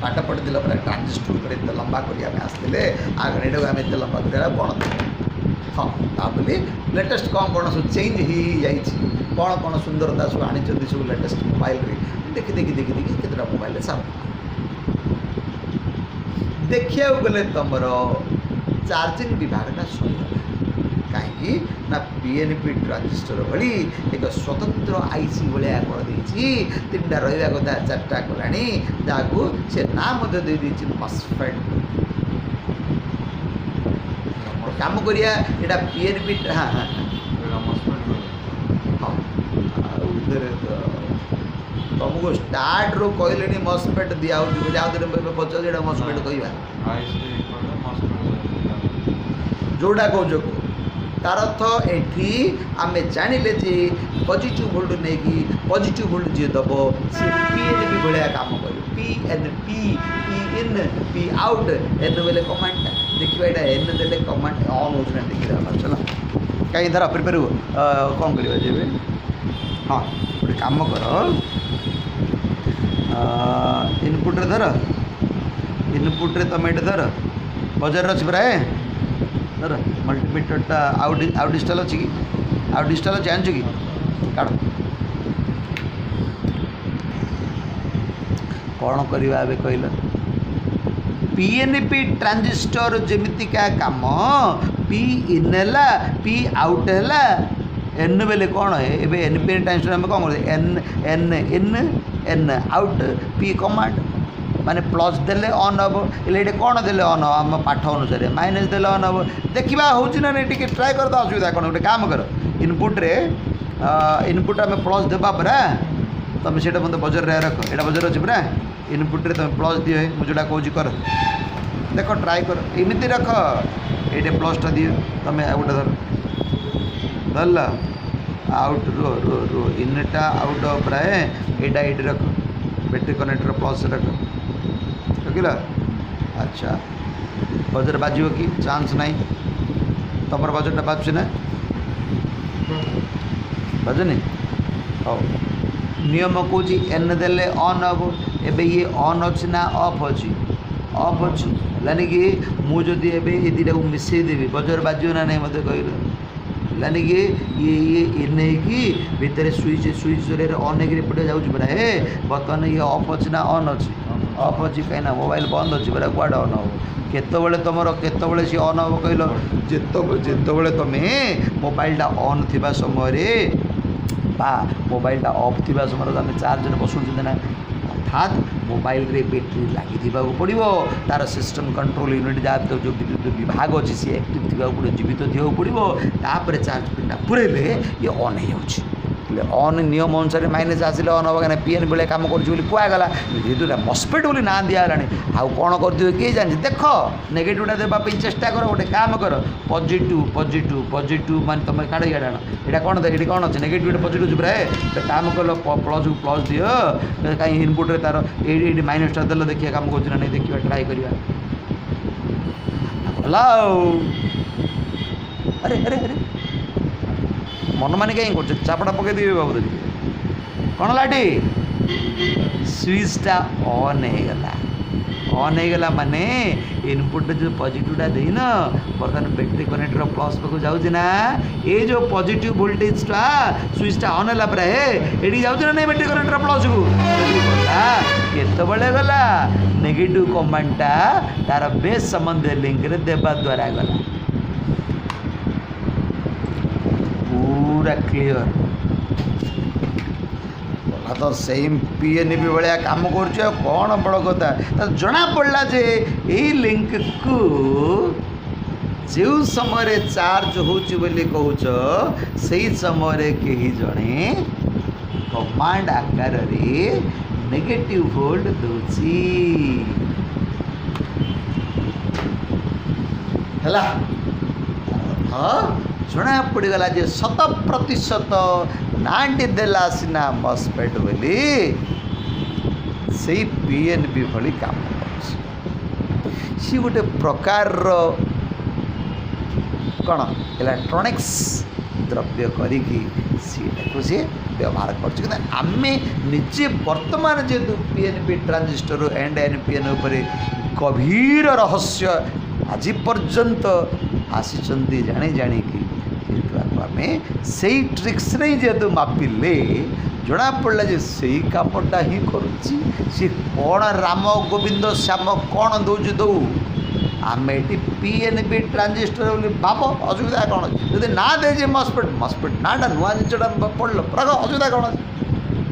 S3: पाठ पढ़ी पूरा ट्रांजिस्टर पर इतना लंबा कर आसते आगे को आम एत लंबा कर कौन हाँ ताबली लेटेस्ट कौन कौन सब चेंज हो कौन कौन सुंदरता सब आनी सब लेटेस्ट मोबाइल देखी देखी देखी देखी केतटा मोबाइल सब देखिया गले तुम चार्जिंग विभागटा सही कहीं ना पीएनपी ट्रांजिस्टर भली एक स्वतंत्र आईसी भाया कर तीनटा रहा कथा चार्टा कला जहाँ से नाम दे मस्फेट काम करिया एटा पीएनपी हाँ हाँ हाँ तुमको स्टार्ट रू कहले मस्फेट दिया पचास मस्फेट कह जोड़ा कौच तार अर्थ एठी आमे जानिले जे पॉजिटिव वोल्ट नहीं कि पॉजिटिव वोल्ट जी दब सी पीएनपी भाया काम कर PNP in P out an बेले कमांड देखिए यहाँ एन देले कमांड ऑन हो देखिए चलो कहीं धर प्रिपेयर कौन कर हाँ गोटे काम कर इनपुट रे धर इनपुट रे तुम ये धर बजार अच्छी प्राय धर मल्टीमीटरटा आउ डिजिटाल अच्छी कि आउ डिजिटाल अच्छी आनचु कि काढ़ कौन करवा ए कहल पीएनपी ट्रांजिस्टर जमितिका काम पी इन है पी आउट है एन बेले कौन है एवं एनपी ट्रांजिस्टर आम कौन कर N N in N out P command माने प्लस देले ऑन हम ये कौन देले ऑन हम पाठ अनुसार माइनस देले ऑन हम देखा हो नहीं टी ट्राए कर असुविधा कौन गोटे काम कर इनपुट रे इनपुट आम प्लस देवा परा तुम से मतलब बजार रे रख यहाँ बजार अच्छे परा इनपुट रे तुम प्लस दिए मुझे कौच कर देख ट्राए कर एमती रख ये प्लसटा दिए तुम गोटे धर धरल आउट रो इनटा आउट ऑफ रहे एटा एट रख बैटरी कनेक्टर प्लस रख रखिल अच्छा बजर बाजियो कि चांस नहीं तुम बजरटा बाजुची ना बाजुनी हाँ नियम कौच एन देले ऑन हम एबे ये ऑन अच्छी ना ऑफ अच्छी लानी कि मुझे ये दुटा को मिसई देवी बजर बाजू ना नहीं मत कह लानी कि ये नहीं कि भितर स्विच जरिए ऑन होपटे जाऊँ पूरा हे बर्तमान ये ऑफ अच्छी ना ऑन अच्छी ऑफ अच्छी कहीं मोबाइल बंद अच्छी पूरा कौड़ ऑन हम केतबले तुम केतबले सी ऑन हम कहल जितेबले तुम्हें मोबाइलटा ऑन थिबा समय बा मोबाइलटा ऑफ थिबा समय आम चार्ज बसुँ ना अर्थात मोबाइल रे बैटेरी लगी पड़ो तार सिस्टम कंट्रोल यूनिट जहाँ जो विद्युत विभाग अच्छी सी एक्टिव थी पड़ो जीवित थी पड़ो तापर चार्ज पिनटा पुरेले ये ऑन हो ऑन नियम अनुसार माइनस आसिले ऑन हम कहीं पीएन बेले कम करुगला जेहतु मस्पेट बोली ना दिगलानी आउ कौन कर किए जानी देख नेगेटिवटा देवाई चेष्टा कर गोटे काम कर पॉजिटिव मान तुम काढ़ इे यहाँ कौन देख ये कौन अच्छे नेगेटिव पॉजिटिव प्राय काम कल प्लस को प्लस दियो कहीं इनपुट रे तार ये माइनसटा देल देखिए काम कर नहीं देखिए ट्राए करवा भला अरे अरे अरे मन मानी कहीं कर चापड़ा पकई देवी बाबू देखिए कौन लाटी स्विचटा ऑन होगला माने इनपुट जो पॉजिटिवटा देन बर्तमान बैटेरी कनेक्टर प्लस पाक जाऊँ ना ये जो पॉजिटिव वोल्टेजटा स्विचटा ऑन है प्राय ये जाऊँ ना नहीं बैटेरी कनेक्टर प्लस को गला केतबले गला नेगेटिव कमांडटा तार बेस संबंध लिंक रे देवा द्वारा गला पूरा क्लियर तो सेम पीएनबी भाया काम कर कौन बड़ कथा तो जना पड़ा जे यही लिंक को जो समय चार्ज होली कहूच से समय कहीं जड़े कमांड आकार नेगेटिव वोल्ट दूची है हाँ जना पड़गला जे 100% नाटी देला सीना मस्पेट बोली से पीएनबी भली काम सी गोटे प्रकार कौन इलेक्ट्रॉनिक्स द्रव्य करी सी व्यवहार करमे निजे वर्तमान जेहेतु पीएनबी ट्रांजिस्टर एंड एनपीएन उपरे गभीर रहस्य आज पर्यंत आसी जानी जाणी कि आम से ट्रिक्स नहीं जेहेतु मापिले जना पड़ा जे से कामटा ही करुच्ची सी कौन राम गोविंद श्याम कौन दौर दौ आम ये पीएनबी ट्रांजिस्टर बोली भाव असुविधा कौन अच्छे ना दे मस्पेट नाटा नुआ जिनटा पढ़ल प्रग असुविधा कौन अच्छे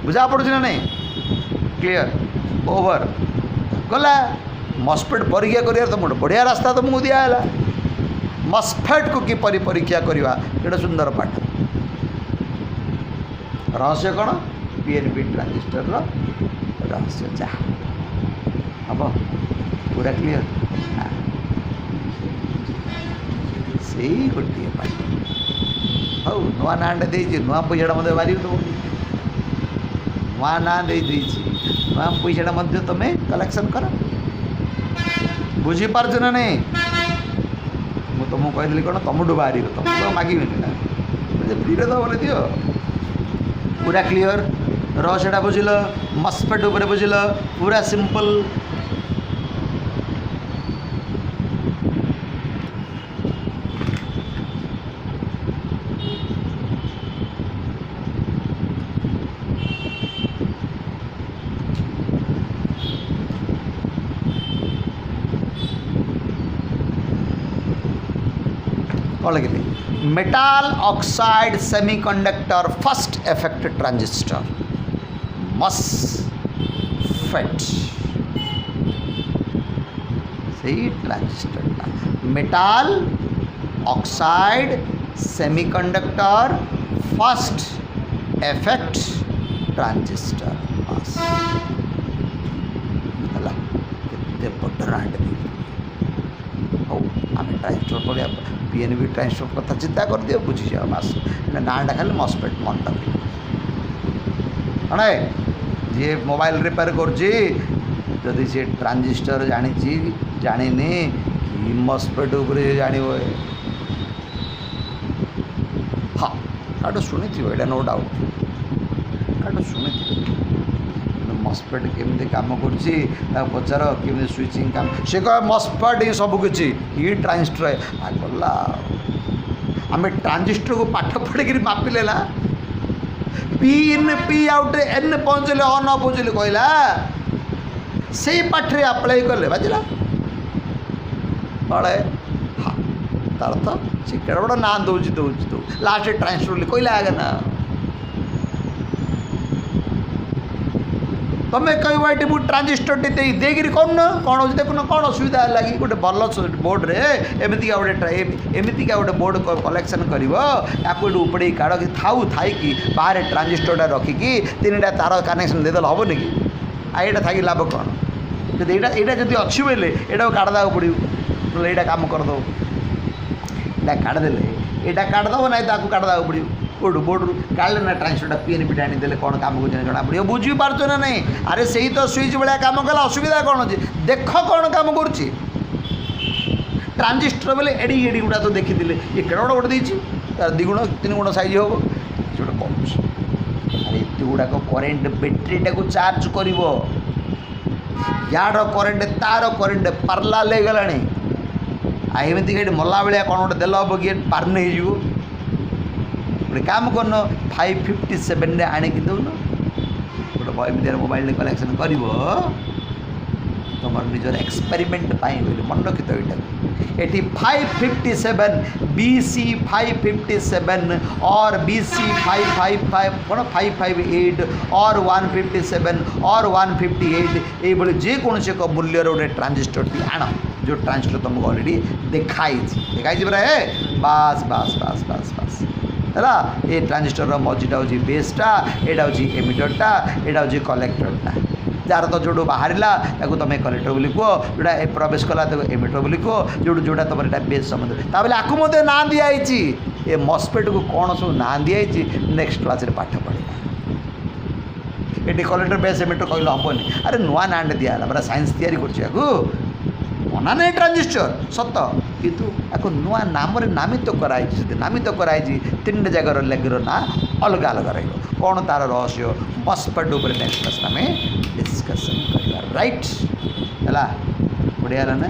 S3: बुझा पड़ू ना नहीं क्लीयर ओवर गला मस्पेट परीक्षा कर तो मोटे बढ़िया रास्ता तुमको दिहला मस्फेट को किपरि परीक्षा करवा ये सुंदर पाठ रहस्य कौन पीएनबी ट्रांजिस्टर रहस्य जहाँ हम पूरा क्लीयर से गोटे पाठ हौ नुआ नाटा दे नुआ पैसा मत बारी नुआ ना दे नुआ पैसा तुम कलेक्शन कर बुझीपार ना नहीं मुझे तुमको कहली कौन तुमठू बाहर तुमको मागिबी ना फ्रीरे तो बोले दियो पूरा क्लीयर रहस्यटा बुझिल मस्फेट उपर बुझिल पूरा सिंपल कौन लिखिली metal oxide semiconductor first effect transistor MOSFET सही transistor metal oxide semiconductor first effect transistor बस है बड़ रांड हौ आम ट्रांजिस्टर पढ़िया PNB ट्रांजिस्टर कथा चिंता कर दियो बुझी जाओ बास नाटा खाली मॉस्फेट मन रख अणे जी मोबाइल रिपेयर करुँची सी ट्रांजिस्टर जानी जानी कि मॉस्फेट उपरे जान हाँ काटो शुणी थी नो डाउट काटो शुणी मॉस्फेट केमी कम कर पचार केमी स्विचिंग काम सी कह मॉस्फेट ही सबकि ये ट्रांजिस्टर गला आम ट्रांजिस्टर को पाठ पढ़ी मापिले ना P in P out an पहुँचले अन पहुँचले कहला से पाठे आप्लाय कले बाजिला बड़े हाँ तार तो सी केड़ बड़ा ना दौर दौर लास्ट ट्रांजिस्टर कहला आगे ना तुम्हें कह ये मुझे ट्रांजिस्टर देकर कौन कौन देखुन कौन असुविधा लगी गोटे भल बोर्ड रे एमतीका गोटे बोर्ड कलेक्शन कर उपड़े काढ़ कि थाऊ थी बाहर ट्रांजिस्टर रखिकी 3टा तार कनेक्शन देदेल हेनी कि यहाँ थी लाभ कौन जब यहाँ जब अच्छी बोले यहाँ काढ़दा पड़ो यहाँ कम करदे यहाँ काढ़दे यहाँ काढ़दब ना ताकू काढ़दा पड़ो बोर्ड बोर्ड काढ़े ना ट्रांजिस्टर PNB आनीदे कौन कम कर जना पड़ो बुझी पार्छ ना नहीं अरे से ही तो स्विच भाया कम कला असुविधा कौन अच्छे देख कौन कम कर ट्रांजिस्टर बोले एडी एडी गुड़ा तो देखी ये केड़ गोटे देती तार 2 गुण 3 गुण साइज हम गोटे कम अरे एत गुड़ाक करेन्ट बैटेरीटा को चार्ज कर यार करेन्ट तार करेन्ट पार्ला गला एमती मला भाया कौन गोटे देल हम कि पार नहीं गोटे काम करन 557 आणिकी दौन गोटे बयमिदिया मोबाइल कलेक्शन कर तुम निजर एक्सपेरिमेंट मन रखी तो ये 557 BC 557 और BC 555 कौन 558 और 157 और 158 ये जेकोसी एक मूल्यर गोटे ट्रांजिस्टर टी आण जो ट्रांजिस्टर तुमको अलरेडी देखाई परा है बास बास बास बास बास है ये ट्रांजिस्टर मझीटा हूँ बेसटा यहाँ हूँ एमिटरटा यहाँ हूँ कलेक्टरटा जार तो जो बाहर तुम कलेक्टर बोली कह जोड़ा प्रवेश कला एमिटर बोली कह जोड़ा तुम यहाँ बेस संबंध ताबले आपको मत ना दिखाई ये मॉस्फेट को कौन सब ना दिखाई नेक्स्ट क्लास पाठ पढ़ा ये कलेक्टर बेस एमिटर कहले हेनी अरे नुआ ना दिहला पूरा साइंस तैयारी कर मना नहीं ट्रांजिस्टर सत किंतु आपको नुआ नाम नामित कराई नामित कराई 3 जगार लेगर ना अलग अलग रही कौन तार रहस्य मॉस्फेट उपर नेक्स्ट क्लास आम डिस्कसन कर राइट है बढ़िया ना